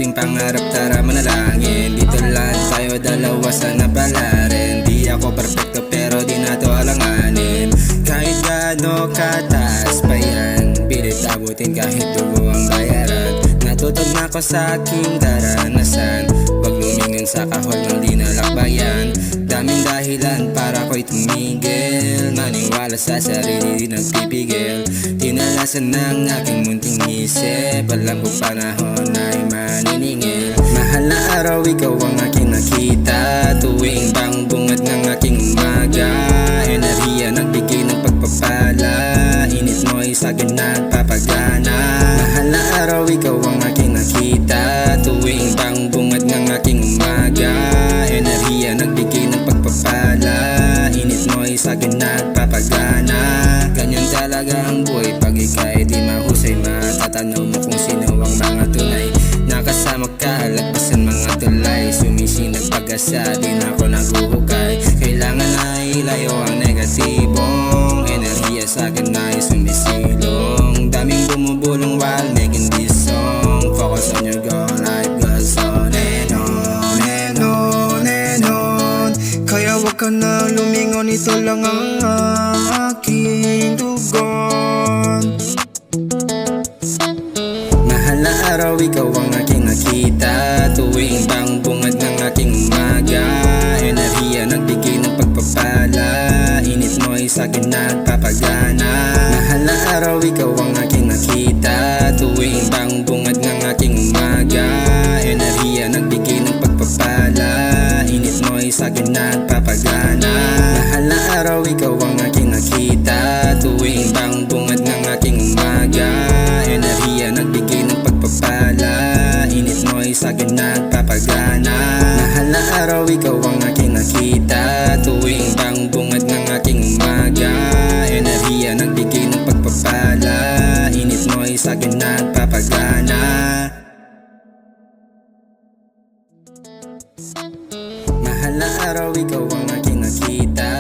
ating pangarap, tara manalangin. Dito lang tayo dalawa, sana pala rin. Di ako perfecto pero di na to alanganin. Kahit gaano kataas pa yan, pilit abutin kahit dugo ang bayaran. Natutog na ko sa aking karanasan, wag lumingon sa kahol ng di nalakbayan. Daming dahilan para ko'y tumigil, maniwala sa sarili di nagpipigil. Tinalasan ng aking munting isip, alam ko panahon ay maniningil. Mahal na araw, ikaw ang aking nakita, tuwing bang bungad ng aking umaga. Enerhiya nagbigay ng pagpapala, init mo'y sa'kin nagpapagana. Mahal na araw, ikaw ang aking nakita, tuwing bang bungad ng aking umaga. Enerhiya nagbigay ng pagpapala, init mo'y sa'kin nagpapagana. Ganyan talaga ang buhay pag ika'y di mahusay. Matatanaw mo kung sino ang mga tunay, nakasama ka, lagpasan mga tulay. Sumisinag pag-asa, di na ako naguhukay. Kailangan na ilayo ang negatibong enerhiya sa'kin na sumisilong. Daming bumubulong while making this song. Focus on your goal, life goes on and on and on and on. Kaya wag ka na lumingon, ito lang ang aking tugon. Mahal na araw, ikaw ang aking nakita, tuwing bang bungad ng aking umaga. Enerhiya nagbigay ng pagpapala, init mo'y sa'kin nagpapagana. Mahal na araw, ikaw ang aking nakita, tuwing bang bungad ng aking umaga. Enerhiya nagbigay ng pagpapala, init mo'y sa'kin nagpapagana. Mahal na araw, ikaw ang aking nakita, tuwing bang bungad ng aking umaga. Enerhiya nagbigay ng pagpapala, init mo'y sa'kin nagpapagana. Mahal na araw, ikaw ang aking nakita, tuwing bang bungad ng aking umaga. Enerhiya nagbigay ng pagpapala, init mo'y sa'kin nagpapagana. Mahal na araw, ikaw ang aking nakita,